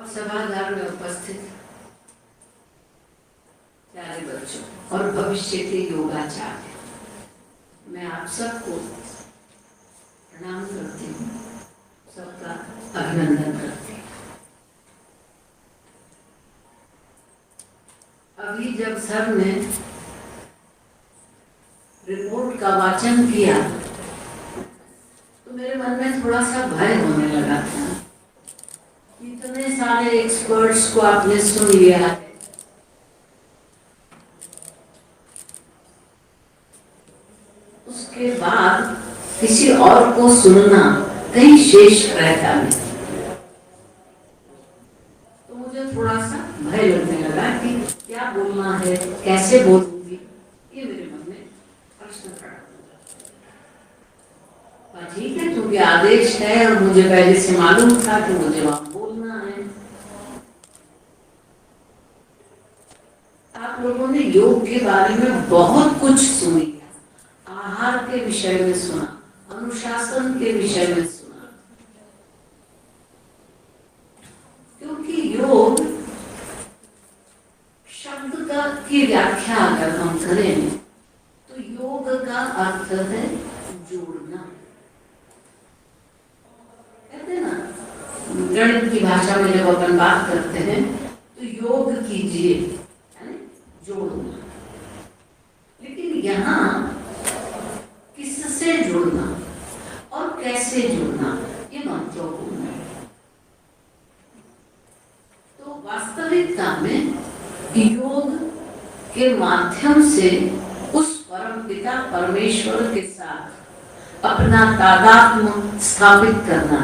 सभागार में उपस्थित प्यारे बच्चों और भविष्य के योगाचार्य, मैं आप सबको प्रणाम करती हूँ, सबका अभिनंदन करती हूँ। अभी जब सर ने रिपोर्ट का वाचन किया तो मेरे मन में थोड़ा सा भय होने लगा था। इतने सारे एक्सपर्ट्स को आपने सुन लिया है, उसके बाद किसी और को सुनना कहीं शेष रहता नहीं। तो मुझे थोड़ा सा भय लगने लगा कि क्या बोलना है, कैसे बोलूंगी, ये मेरे मन में प्रश्न खड़ा हुआ। ठीक है, क्योंकि आदेश है और मुझे पहले से मालूम था कि मुझे वहां बोलना है। आप लोगों ने योग के बारे में बहुत कुछ सुनी, आहार के विषय में सुना, अनुशासन के विषय में सुना, क्योंकि योग शब्द का की व्याख्या अगर हम करें तो योग का अर्थ है जोड़ना। कहते हैं ना, गणित की भाषा में जब अपन बात करते हैं तो योग कीजिए, यानी जोड़ना। लेकिन यहाँ किससे जोड़ना और कैसे जोड़ना, ये महत्वपूर्ण है। तो वास्तविकता में योग के माध्यम से उस परमपिता परमेश्वर के साथ अपना तादात्म्य स्थापित करना,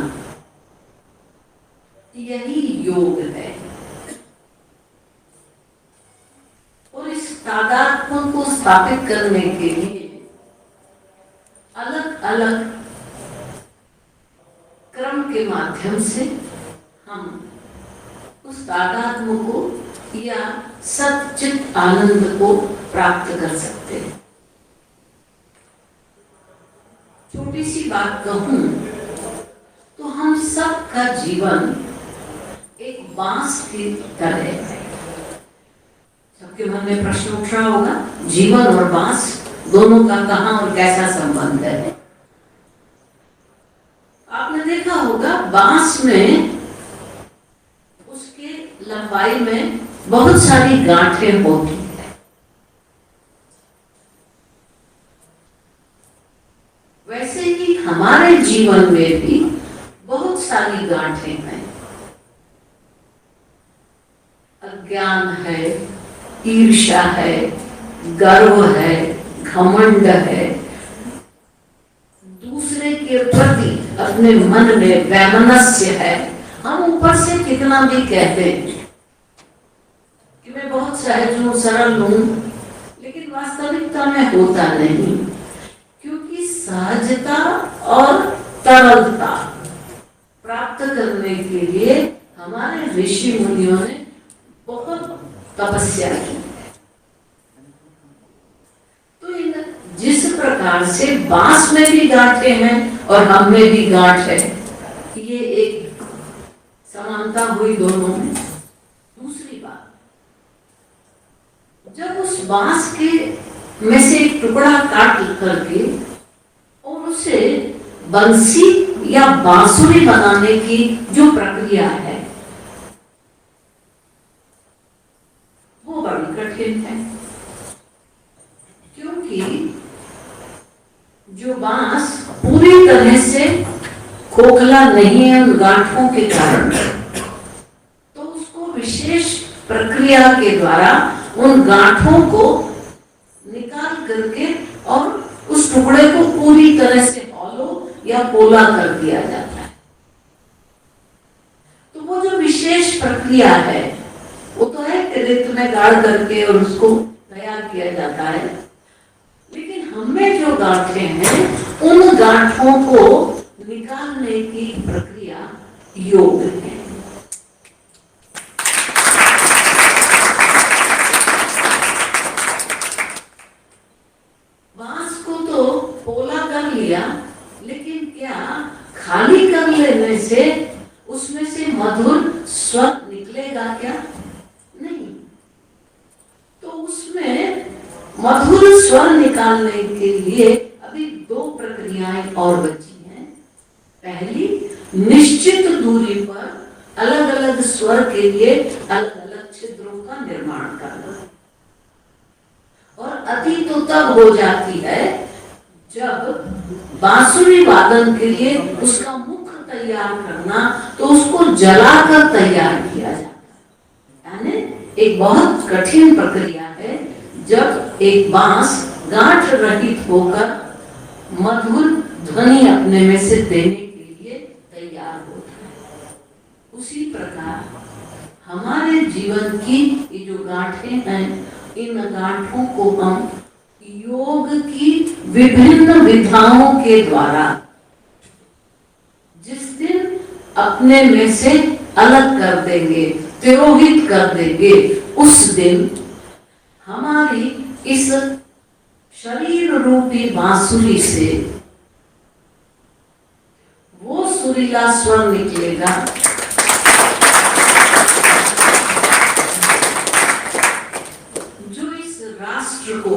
यही योग है। और इस तादात्म्य को स्थापित करने के लिए अलग अलग क्रम के माध्यम से हम उस तादात्म्य को या सच्चित आनंद को प्राप्त कर सकते हैं। छोटी सी बात कहूं तो हम सबका जीवन एक बांस की तरह है। सबके मन में प्रश्न उठ रहा होगा, जीवन और बांस दोनों का कहां और कैसा संबंध है। आपने देखा होगा बांस में उसके लंबाई में बहुत सारी गांठें होती है। वैसे ही हमारे जीवन में भी बहुत सारी गांठें हैं। अज्ञान है, ईर्ष्या है, गर्व है, घमंड है, दूसरे के प्रति अपने मन में वैमनस्य है। हम ऊपर से कितना भी कहते हैं कि मैं बहुत सहज हूं, सरल हूं, लेकिन वास्तविकता में होता नहीं। क्योंकि सहजता और तरलता प्राप्त करने के लिए हमारे ऋषि मुनियों ने बहुत तपस्या की। तो जिस प्रकार से बांस में भी गांठें हैं और हम में भी गांठ है, ये एक समानता हुई दोनों में। दूसरी बात, जब उस बांस के में से एक टुकड़ा काट करके और उसे बंसी या बांसुरी बनाने की जो प्रक्रिया है वो बड़ी कठिन है। क्योंकि जो बांस पूरी तरह से खोखला नहीं है उन गांठों के कारण, तो उसको विशेष प्रक्रिया के द्वारा उन गांठों को निकाल करके और उस टुकड़े को पूरी तरह से हॉलो या पोला कर दिया जाता है। तो वो जो विशेष प्रक्रिया है वो तो है कि रेत में गाड़ करके और उसको तैयार किया जाता है। लेकिन हमें जो गांठें हैं उन गांठों को निकालने की प्रक्रिया योग है। बांस को तो पोला कर लिया, लेकिन क्या खाली कर लेने से उसमें से मधुर स्वर मिलेगा क्या? नहीं। तो उसमें मधुर स्वर निकालने के लिए अभी दो प्रक्रियाएं और बची हैं। पहली, निश्चित दूरी पर अलग अलग स्वर के लिए अलग अलग छिद्रों का निर्माण करना, और अति तो तब हो जाती है जब बांसुरी वादन के लिए उसका मुख तैयार करना, तो उसको जलाकर तैयार किया जाता है। यानी एक बहुत कठिन प्रक्रिया है जब एक बांस गांठ रहित होकर मधुर ध्वनि अपने में से देने के लिए तैयार होता है। उसी प्रकार हमारे जीवन की ये जो गांठें हैं, इन गांठों को हम योग की विभिन्न विधाओं के द्वारा जिस दिन अपने में से अलग कर देंगे, तिरोहित कर देंगे, उस दिन हमारी इस शरीर रूपी बांसुरी से वो सुरीला स्वर निकलेगा जो इस राष्ट्र को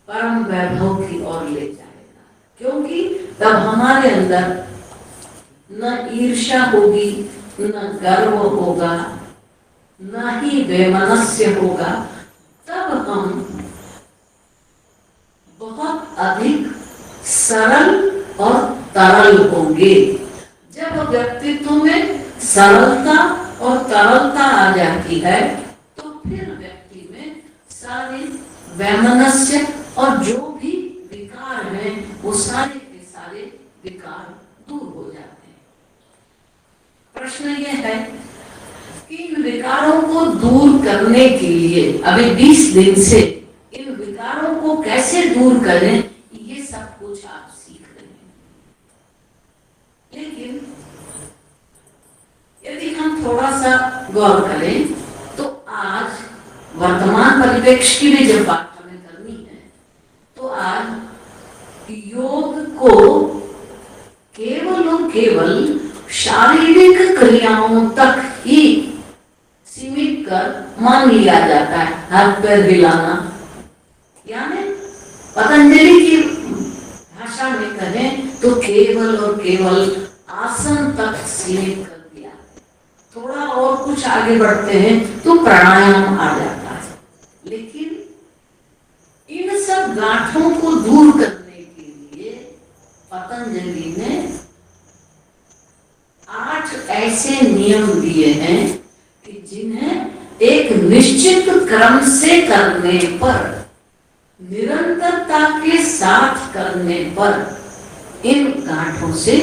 परम वैभव की ओर ले जाएगा। क्योंकि तब हमारे अंदर न ईर्ष्या होगी, न गर्व होगा, न ही वैमनस्य होगा। तब हम बहुत अधिक सरल और तरल होंगे। जब व्यक्तित्व में सरलता और तरलता आ जाती है तो फिर व्यक्ति में सारे वैमनस्य और जो भी विकार हैं वो सारे के सारे विकार दूर हो जाते हैं। प्रश्न ये है कि इन विकारों को दूर करने के लिए अभी 20 दिन से इन विकारों को कैसे दूर करें, ये सब कुछ आप सीख रहे हैं। लेकिन यदि हम थोड़ा सा गौर करें तो आज वर्तमान परिप्रेक्ष्य की भी जब बात हमें करनी है तो आज योग को केवल और केवल शारीरिक क्रियाओं तक ही सीमित कर मान लिया जाता है। हाथ पैर हिलाना, यानी पतंजलि की भाषा में कहें तो केवल और केवल आसन तक सीमित कर दिया। थोड़ा और कुछ आगे बढ़ते हैं तो प्राणायाम आ जाता है। लेकिन इन सब गांठों को दूर करने के लिए पतंजलि ने 8 ऐसे नियम दिए हैं कि जिन्हें एक निश्चित क्रम से करने पर, निरंतरता के साथ करने पर इन गांठों से,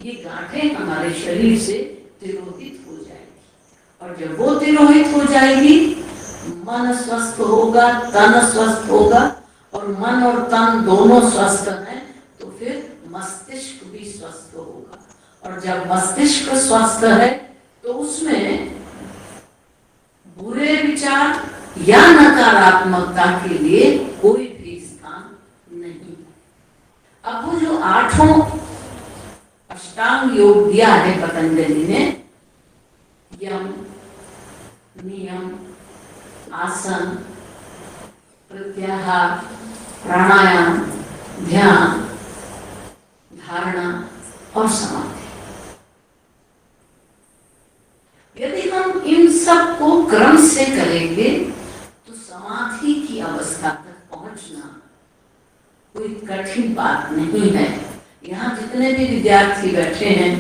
ये गांठें हमारे शरीर से तिरोहित हो जाएगी। और जब वो तिरोहित हो जाएगी, मन स्वस्थ होगा, तन स्वस्थ होगा, और मन और तन दोनों स्वस्थ हैं तो फिर मस्तिष्क भी स्वस्थ होगा। और जब मस्तिष्क स्वस्थ है तो उसमें बुरे विचार या नकारात्मकता के लिए कोई भी स्थान नहीं। अब वो जो 8 अष्टांग योग दिया है पतंजलि ने, यम, नियम, आसन, प्रत्याहार, प्राणायाम, ध्यान, धारणा और समाधि, यदि हम इन सब को क्रम से करेंगे तो समाधि की अवस्था तक पहुंचना कोई कठिन बात नहीं है। यहाँ जितने भी विद्यार्थी बैठे हैं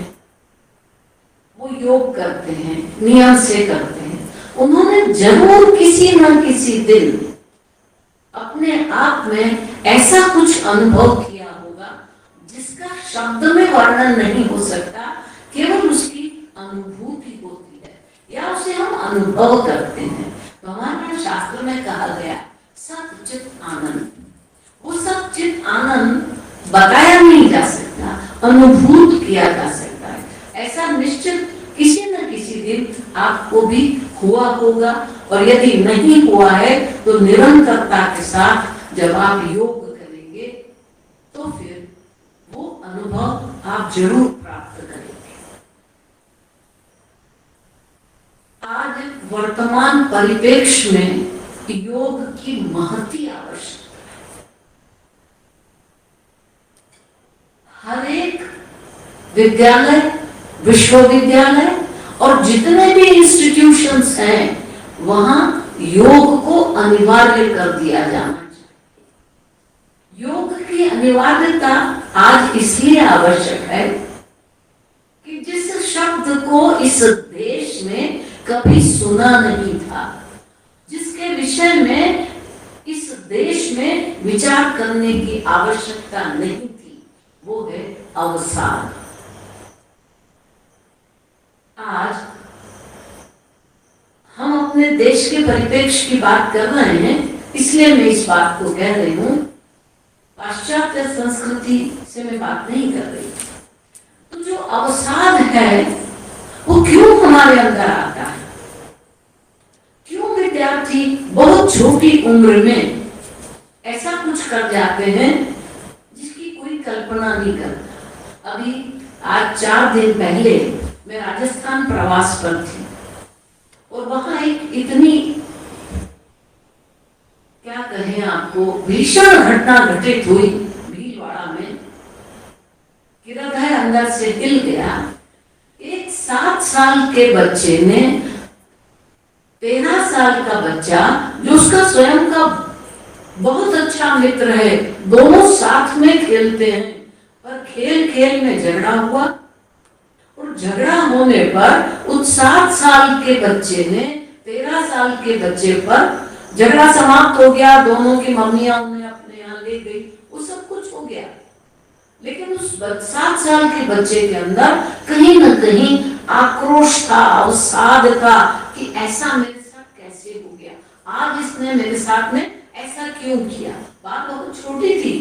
वो योग करते हैं, नियम से करते हैं। उन्होंने जरूर किसी न किसी दिन अपने आप में ऐसा कुछ अनुभव किया होगा जिसका शब्द में वर्णन नहीं हो सकता, केवल उसकी अनुभूति होती है या उसे हम अनुभव करते हैं। तो हमारे शास्त्र में कहा गया सत चित आनंद। वो सत चित आनंद बताया नहीं जा सकता, अनुभूत किया जा सकता है। ऐसा निश्चित किसी न किसी दिन आपको भी हुआ होगा, और यदि नहीं हुआ है तो निरंतरता के साथ जब आप योग करेंगे तो फिर वो अनुभव आप जरूर प्राप्त करेंगे। आज परिप्रेक्ष्य में योग की महती आवश्यकता। हर एक विद्यालय, विश्वविद्यालय और जितने भी इंस्टीट्यूशंस हैं वहां योग को अनिवार्य कर दिया जाना चाहिए। योग की अनिवार्यता आज इसलिए आवश्यक है कि जिस शब्द को इस देश में कभी सुना नहीं था, जिसके विषय में इस देश में विचार करने की आवश्यकता नहीं थी, वो है अवसाद। आज हम अपने देश के परिप्रेक्ष्य की बात कर रहे हैं, इसलिए मैं इस बात को कह रही हूं। पाश्चात्य संस्कृति से मैं बात नहीं कर रही। तो जो अवसाद है वो क्यों हमारे अंदर आता है? क्यों विद्यार्थी बहुत छोटी उम्र में ऐसा कुछ कर जाते हैं जिसकी कोई कल्पना नहीं करता? अभी आज 4 दिन पहले मैं राजस्थान प्रवास पर थी और वहां एक इतनी, क्या कहें आपको, भीषण घटना घटित हुई भीलवाड़ा में कि हृदय अंदर से हिल गया। एक 7 साल के बच्चे ने 13 साल का बच्चा, जो उसका स्वयं का बहुत अच्छा मित्र है, दोनों साथ में खेलते हैं, पर खेल खेल में झगड़ा हुआ और झगड़ा होने पर उस 7 साल के बच्चे ने 13 साल के बच्चे पर, झगड़ा समाप्त हो गया, दोनों की मम्मियां उन्हें अपने यहाँ ले गई, वो सब कुछ हो गया। लेकिन उस 7 साल के बच्चे के अंदर कहीं न कहीं आक्रोश था, अवसाद था कि ऐसा मेरे साथ कैसे हो गया, आज इसने मेरे साथ में ऐसा क्यों किया। बात बहुत छोटी थी,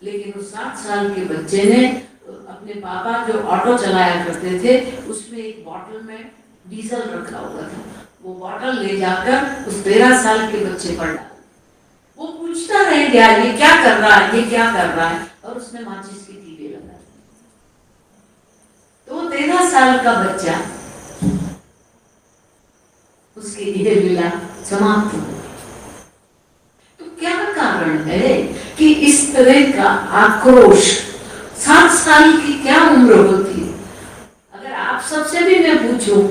लेकिन उस 7 साल के बच्चे ने अपने पापा जो ऑटो चलाया करते थे उसमें एक बोतल में डीजल रखा हुआ था, वो बोतल ले जाकर उस 13 साल के बच्चे पर डाला। वो पूछता रह गया ये क्या कर रहा है, ये क्या कर रहा है, और उसने माचिस की तीली लगा दी। तो 13 साल का बच्चा, उसकी ये लीला समाप्त हो गई। तो क्या कारण है कि इस तरह का आक्रोश? 7 साल की क्या उम्र होती है? अगर आप सबसे भी मैं पूछूं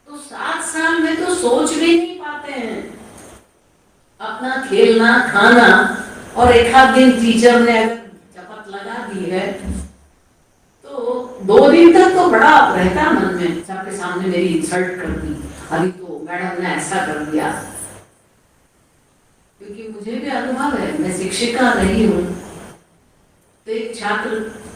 तो 7 साल में तो सोच भी नहीं पाते हैं अपना खेलना, खाना, और एक आध दिन टीचर ने अगर चपत लगा दी है तो 2 दिन तक तो बड़ा रहता मन में, सबके सामने मेरी इंसल्ट कर दी, अभी तो मैडम ने ऐसा कर दिया। क्योंकि मुझे भी अनुभव है, मैं शिक्षिका रही हूँ, तो एक छात्र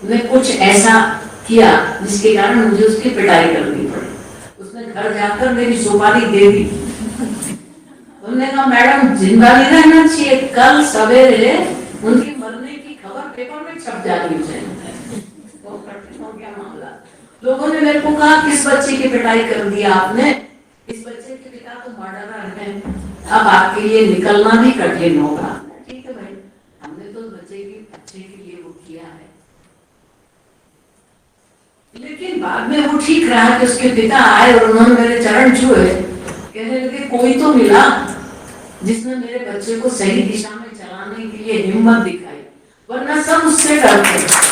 ने कुछ ऐसा किया जिसके कारण मुझे उसकी पिटाई करनी पड़ी। उसने घर जाकर मेरी सुपारी दे दी। उन्होंने कहा मैडम जिंदा नहीं रहना चाहिए, कल सवेरे उनकी मरने की खबर पेपर में छप जानी चाहिए। तो कठिन हो गया मामला। लोगों ने मेरे को कहा किस बच्चे की पिटाई कर दिया आपने? इस बच्चे के पिता तो मर्डरर है, अब आपके लिए निकलना भी कठिन होगा। ठीक है भाई, हमने तो बच्चे के अच्छे के लिए वो किया है। लेकिन बाद में वो ठीक रहा कि उसके पिता आए और उन्होंने मेरे चरण छुए, कहने लगे कोई तो मिला जिसने मेरे बच्चे को सही दिशा में चलाने के लिए हिम्मत दिखाई, वरना सब उससे डरते।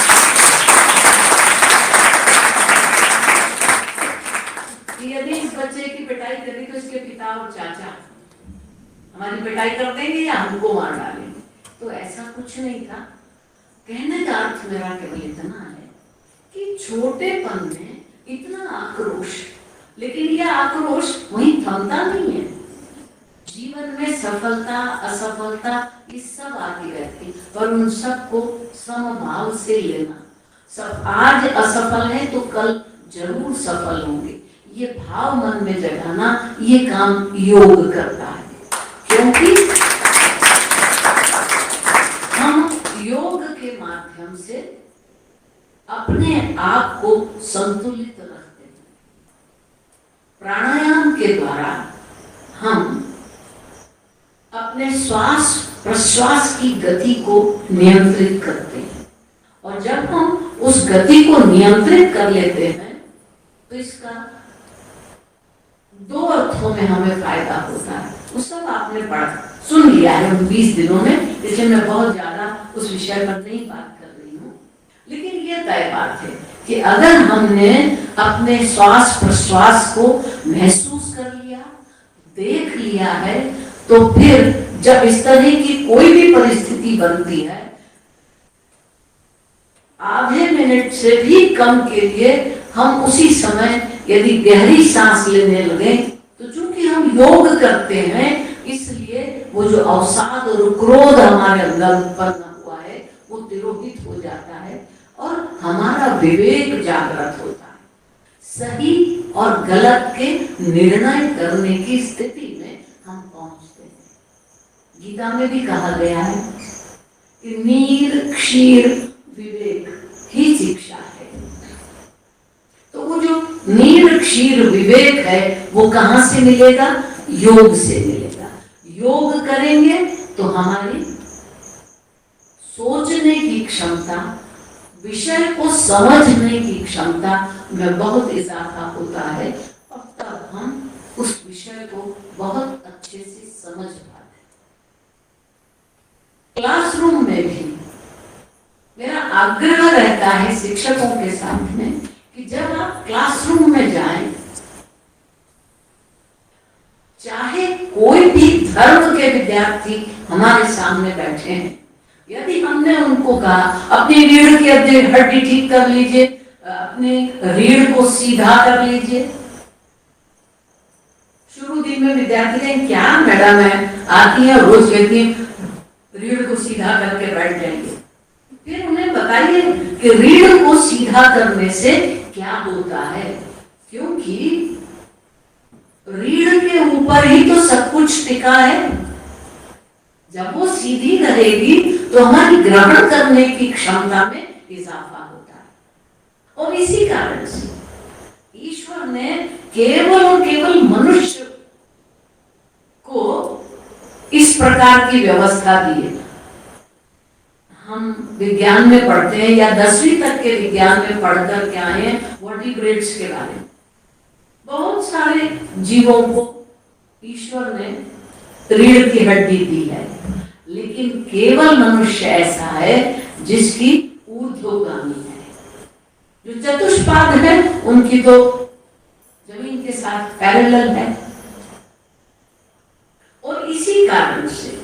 यदि इस बच्चे की पिटाई करी तो इसके पिता और चाचा हमारी पिटाई कर देंगे या हमको मार डालेंगे। तो ऐसा कुछ नहीं था। कहने का अर्थ मेरा केवल इतना है कि छोटेपन में इतना आक्रोश, लेकिन यह आक्रोश वहीं थमता नहीं है। जीवन में सफलता असफलता ये सब आती रहती, पर उन सबको समभाव से लेना। सब आज असफल है तो कल जरूर सफल होंगे, ये भाव मन में जगाना, ये काम योग करता है। क्योंकि हम योग के माध्यम से अपने आप को संतुलित रखते हैं। प्राणायाम के द्वारा हम अपने श्वास प्रश्वास की गति को नियंत्रित करते हैं, और जब हम उस गति को नियंत्रित कर लेते हैं तो इसका दो अर्थों में हमें फायदा होता है। वो सब आपने पढ़ा सुन लिया है उन 20 दिनों में, इसलिए मैं बहुत ज्यादा उस विषय पर नहीं बात कर रही हूँ। लेकिन ये तय बात है कि अगर हमने अपने श्वास प्रश्वास को महसूस कर लिया, देख लिया है, तो फिर जब इस तरह की कोई भी परिस्थिति बनती है, आधे मिनट से भी कम के लिए हम उसी समय यदि गहरी सांस लेने लगे, तो चूंकि हम योग करते हैं इसलिए वो जो अवसाद और क्रोध हमारे अंदर उत्पन्न हुआ है वो तिरोहित हो जाता है और हमारा विवेक जागृत होता है। सही और गलत के निर्णय करने की स्थिति में हम पहुंचते हैं। गीता में भी कहा गया है कि नीर क्षीर विवेक ही शिक्षा है। तो वो जो नीर क्षीर विवेक है वो कहां से मिलेगा? योग से मिलेगा। योग करेंगे तो हमारी सोचने की क्षमता, विषय को समझने की क्षमता में बहुत इजाफा होता है और तब हम उस विषय को बहुत अच्छे से समझ पाते हैं। क्लासरूम में भी मेरा आग्रह रहता है शिक्षकों के सामने कि जब आप क्लासरूम में जाएं, चाहे कोई भी धर्म के विद्यार्थी हमारे सामने बैठे हैं, यदि हमने उनको कहा अपनी रीढ़ की हड्डी ठीक कर लीजिए, अपनी रीढ़ को सीधा कर लीजिए, शुरू दिन में विद्यार्थी कहें क्या मैडम है आती है रोज कहती रीढ़ को सीधा करके बैठ जाएंगे। फिर उन्हें बताइए कि रीढ़ को सीधा करने से क्या होता है, क्योंकि रीढ़ के ऊपर ही तो सब कुछ टिका है। जब वो सीधी रहेगी तो हमारी ग्रहण करने की क्षमता में इजाफा होता है। और इसी कारण से ईश्वर ने केवल और केवल मनुष्य को इस प्रकार की व्यवस्था दी है। हम विज्ञान में पढ़ते हैं या 10वीं तक के विज्ञान में पढ़कर के आए हैं वर्टिब्रेट्स के बारे में। बहुत सारे जीवों को ईश्वर ने रीढ़ की हड्डी दी है, लेकिन केवल मनुष्य ऐसा है जिसकी ऊर्ध्वगामी है। जो चतुष्पाद है उनकी तो जमीन के साथ पैरेलल है। और इसी कारण से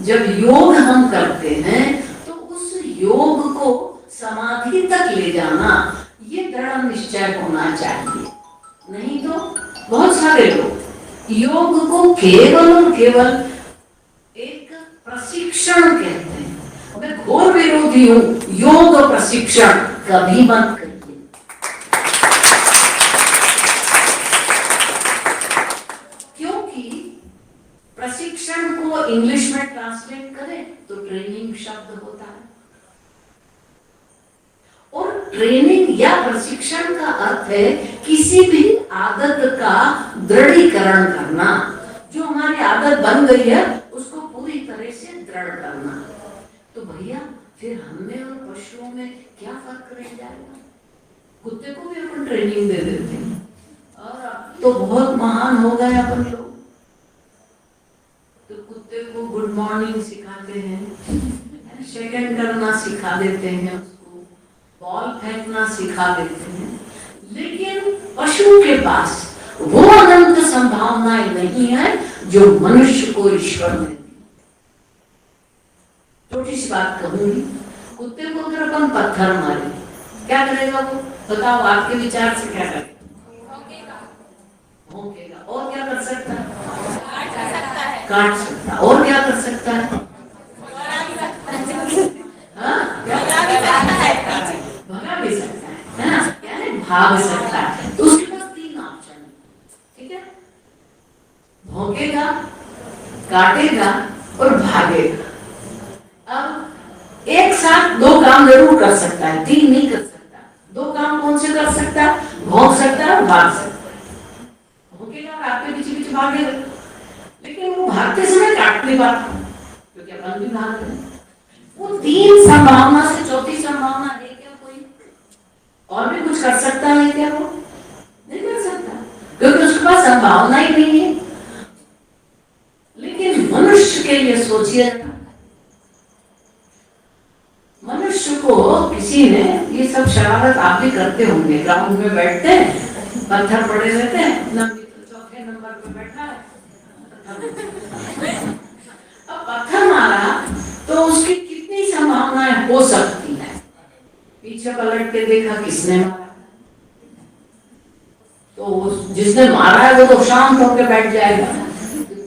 जब योग हम करते हैं तो उस योग को समाधि तक ले जाना ये दृढ़ निश्चय होना चाहिए। नहीं तो बहुत सारे लोग योग को केवल और केवल एक प्रशिक्षण कहते हैं। मैं घोर विरोधी हूं योग प्रशिक्षण कभी मत करिए। प्रशिक्षण को इंग्लिश में ट्रांसलेट करें तो ट्रेनिंग शब्द होता है, और ट्रेनिंग या प्रशिक्षण का अर्थ है किसी भी आदत का दृढ़ीकरण करना। जो हमारी आदत बन गई है उसको पूरी तरह से दृढ़ करना। तो भैया फिर हमें और पशुओं में क्या फर्क रह जाएगा? कुत्ते को भी अपन ट्रेनिंग दे देते हैं और अब तो बहुत महान हो गए अपन लोग। तो कुत्ते को गुड मॉर्निंग सिखाते हैं, सेकंड करना सिखा देते हैं, उसको बॉल फेंकना सिखा देते हैं, लेकिन पशु के पास वो अनंत संभावनाएं नहीं है जो मनुष्य को ईश्वर ने दी। छोटी सी बात कहूंगी, कुत्ते को अगर अपन पत्थर मारे क्या करेगा वो? बताओ आपके विचार से क्या करेगा? भौंकेगा। और क्या कर सकता है? काट सकता। और क्या कर सकता है? भगा भी सकता है ना, यानी भाग सकता है। तो उसके पास 3 ऑप्शन है, ठीक है? भौंकेगा, काटेगा और भागेगा। अब एक साथ 2 काम जरूर कर सकता है, 3 नहीं कर सकता। 2 काम कौन से कर सकता है? भौंक सकता है और भाग सकता है। भौंकेगा और आपके पीछे पीछे भागेगा, लेकिन वो भागते समय काट नहीं पाता क्योंकि अपन भी भाग रहे हैं। वो 3 संभावना से चौथी संभावना है क्या? कोई और भी कुछ कर सकता है क्या? वो नहीं कर सकता। सोचिए, मनुष्य को किसी ने, ये सब शरारत आप भी करते होंगे, ग्राउंड में बैठते हैं, पत्थर पड़े रहते हैं, अपना चौथे नंबर पे बैठा है, अब पत्थर मारा तो उसकी कितनी संभावनाएं हो सकती है। पीछे पलट के देखा किसने मारा, तो जिसने मारा है वो तो शांत होकर बैठ जाएगा,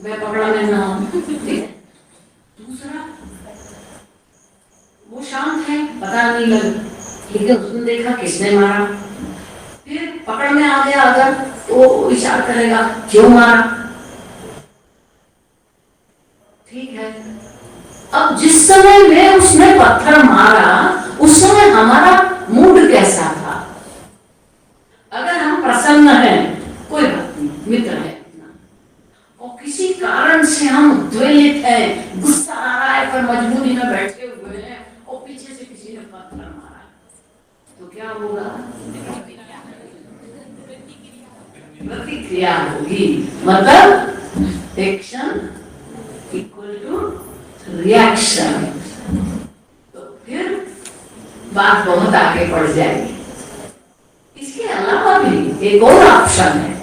मैं पकड़ा में ना हूं, ठीक है। दूसरा, वो शांत है, पता नहीं लगा, लेकिन उसने देखा किसने मारा, फिर पकड़ में आ गया अगर, तो विचार करेगा क्यों मारा, ठीक है। अब जिस समय में उसने पत्थर मारा, उस समय हमारा मूड कैसा था? अगर हम प्रसन्न हैं, कोई बात नहीं, मित्र है अपना, और किसी कारण से हम उद्वेलित हैं, गुस्सा आ रहा है, पर मजबूरी में बैठे हुए हैं, और पीछे से किसी ने पत्थर मारा, तो क्या होगा? प्रतिक्रिया होगी, मतलब एक्शन इक्वल टू रिएक्शन। तो फिर बात बहुत आगे बढ़ जाएगी। इसके अलावा भी एक और ऑप्शन है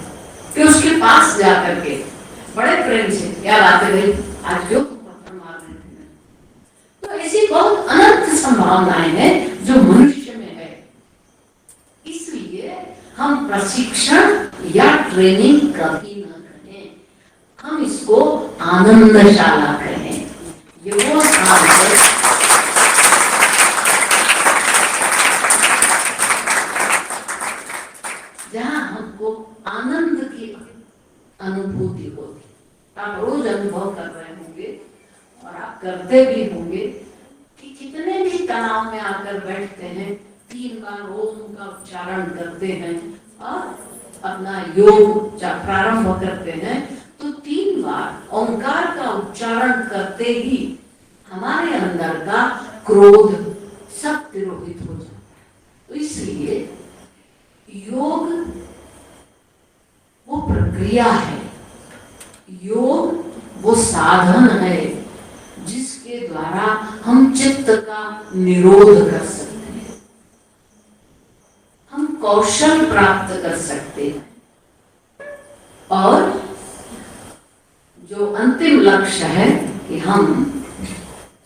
कि उसके पास जाकर के बड़े प्रेम से, क्या बात है भाई, आज क्यों तुम पत्थर मार रहे थे? तो ऐसी बहुत अनंत संभावनाएं हैं जो मनुष्य में है। इसलिए हम प्रशिक्षण या ट्रेनिंग कभी न करें, हम इसको आनंदशाला करें। ये वो स्थान है जहां हमको आनंद की अनुभूति होती। आप रोज अनुभव कर रहे होंगे और आप करते भी होंगे कि कितने भी तनाव में आकर बैठते हैं, 3 बार रोज उनका उच्चारण करते हैं और अपना योग प्रारंभ करते हैं, तो 3 बार ओंकार का उच्चारण करते ही हमारे अंदर का क्रोध सब तिरोहित हो जाता है। तो इसलिए योग वो प्रक्रिया है, योग वो साधन है जिसके द्वारा हम चित्त का निरोध कर सकते हैं, हम कौशल प्राप्त कर सकते हैं, और जो अंतिम लक्ष्य है कि हम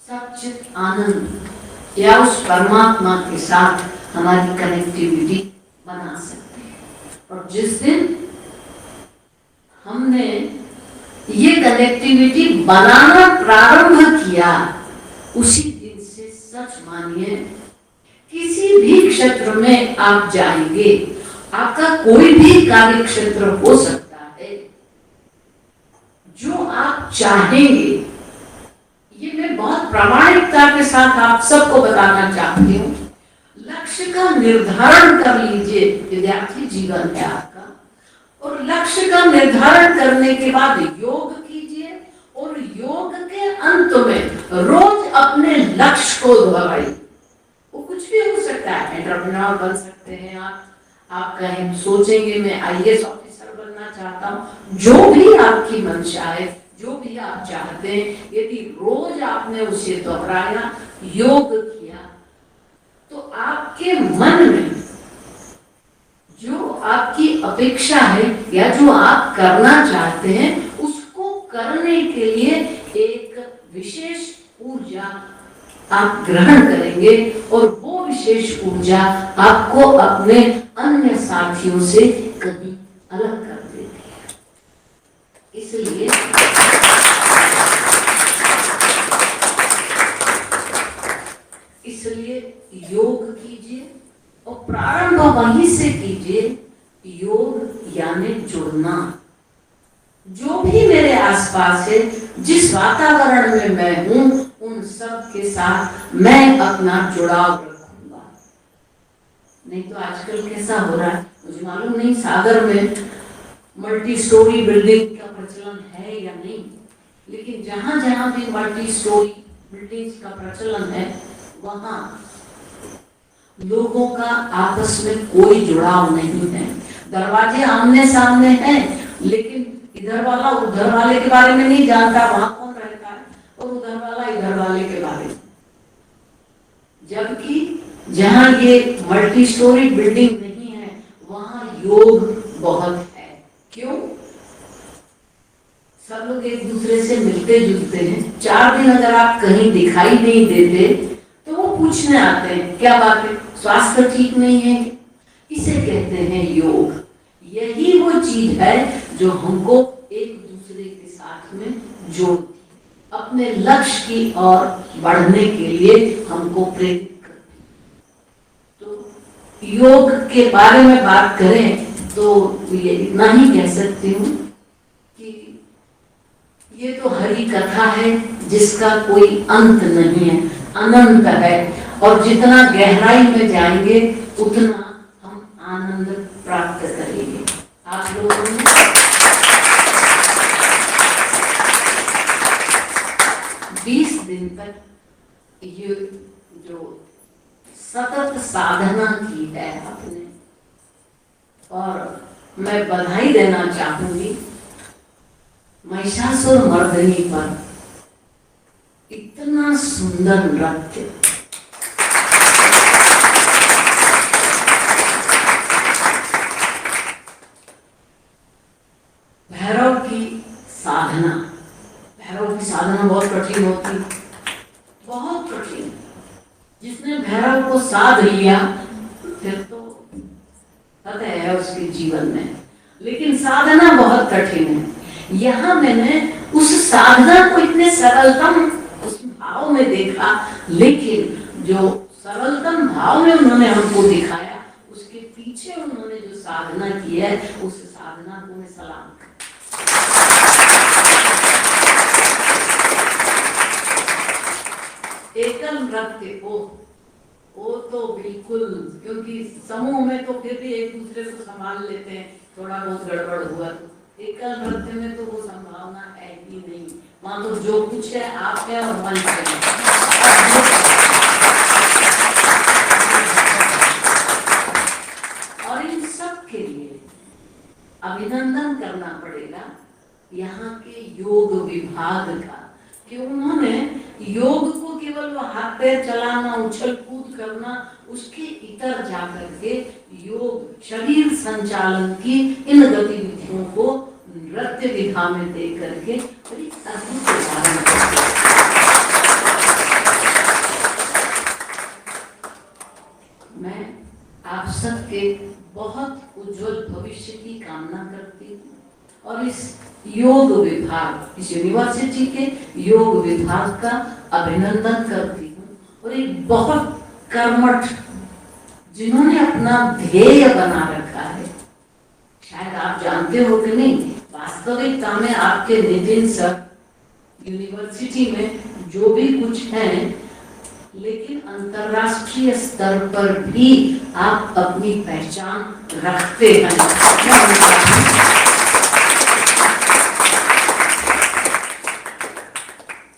सच्चित आनंद या उस परमात्मा के साथ हमारी कनेक्टिविटी बना सकते हैं। और जिस दिन हमने ये कनेक्टिविटी बनाना प्रारंभ किया, उसी दिन से सच मानिए किसी भी क्षेत्र में आप जाएंगे, आपका कोई भी कार्य क्षेत्र हो सकता है, जो आप चाहेंगे, ये मैं बहुत प्रामाणिकता के साथ आप सबको बताना चाहती हूँ। लक्ष्य का निर्धारण कर लीजिए, विद्यार्थी जीवन है आपका, और लक्ष्य का निर्धारण करने के बाद योग कीजिए, और योग के अंत में रोज अपने लक्ष्य को दोहराइए। वो कुछ भी हो सकता है, एंटरप्रेन्योर बन सकते हैं आप कहें सोचेंगे मैं IAS ऑफिसर बनना चाहता हूँ, जो भी आपकी मंशा है, जो भी आप चाहते हैं, यदि रोज आपने उसे दोहराया, योग किया, तो आपके मन में जो आपकी अपेक्षा है या जो आप करना चाहते हैं, उसको करने के लिए एक विशेष ऊर्जा आप ग्रहण करेंगे, और वो विशेष ऊर्जा आपको अपने अन्य साथियों से कहीं अलग कर देती है। इसलिए योग कीजिए, और प्रारंभ वहीं से कीजिए। योग यानी जुड़ना। जो भी मेरे आसपास है, जिस वातावरण में मैं हूं, उन सब के साथ मैं अपना जुड़ाव रखूंगा। नहीं तो आजकल कैसा हो रहा है मुझे मालूम नहीं, सागर में मल्टी स्टोरी बिल्डिंग का प्रचलन है या नहीं, लेकिन जहां जहां भी मल्टी स्टोरी बिल्डिंग्स का प्रचलन है, वहां लोगों का आपस में कोई जुड़ाव नहीं है। दरवाजे आमने सामने हैं, लेकिन इधर वाला उधर वाले के बारे में नहीं जानता, वहां कौन रहता है, और उधर वाले के बारे में, जबकि जहां ये मल्टी स्टोरी बिल्डिंग नहीं है वहां योग बहुत है। क्यों? सब लोग एक दूसरे से मिलते जुलते हैं। 4 दिन अगर आप कहीं दिखाई नहीं देते तो वो पूछने आते हैं, क्या बात है, स्वास्थ्य ठीक नहीं है? इसे कहते हैं योग। यही वो चीज है जो हमको एक दूसरे के साथ में जोड़ती है, अपने लक्ष्य की ओर बढ़ने के लिए हमको प्रेरित करती है। तो योग के बारे में बात करें तो ये इतना ही कह सकती हूँ कि ये तो हरि कथा है जिसका कोई अंत नहीं है, अनंत है, और जितना गहराई में जाएंगे उतना हम आनंद प्राप्त करेंगे। आप लोगों ने 20 दिन तक ये जो सतत साधना की है आपने, और मैं बधाई देना चाहूंगी महिषासुर मर्दनी पर। इतना सुंदर नृत्य, भैरव की साधना, भैरव की साधना बहुत कठिन होती, बहुत कठिन। जिसने भैरव को साध लिया फिर तो पता है उसके जीवन में, लेकिन साधना बहुत कठिन है। यहाँ मैंने उस साधना को इतने सरलतम उस भाव में देखा, लेकिन जो सरलतम भाव में उन्होंने हमको दिखाया उसके पीछे उन्होंने जो साधना की है उस साधना को मैं सलाम करता हूं। एकल नृत्य वो तो बिल्कुल, क्योंकि समूह में तो फिर भी एक दूसरे को संभाल लेते हैं, थोड़ा बहुत गड़बड़ हुआ तो। एकल नृत्य में तो वो संभावना है ही नहीं। वहां तो जो कुछ है आप है और मन है। और इन सब के लिए अभिनंदन करना पड़ेगा यहाँ के योग विभाग का, कि उन्होंने योग को केवल वो हाथ पैर चलाना, उछल कूद करना, उसके इतर जाकर के योग शरीर संचालन की इन गतिविधियों को नृत्य विधा में दे करके बड़ी अद्भुत उदाहरण करते हैं। मैं आप सबके बहुत उज्जवल भविष्य की कामना करती हूँ, और इस योग विभाग, इस यूनिवर्सिटी के योग विभाग का अभिनंदन करती हूँ। और एक बहुत कर्मठ, जिन्होंने अपना ध्येय बना रखा है, शायद आप जानते हो कि नहीं, वास्तविकता में आपके नितिन सर यूनिवर्सिटी में जो भी कुछ है, लेकिन अंतरराष्ट्रीय स्तर पर भी आप अपनी पहचान रखते हैं।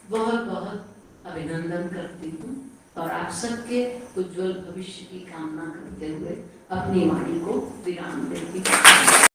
बहुत बहुत अभिनंदन करती हूँ, और आप सबके उज्जवल भविष्य की कामना करते हुए अपनी वाणी को विराम देती हूँ।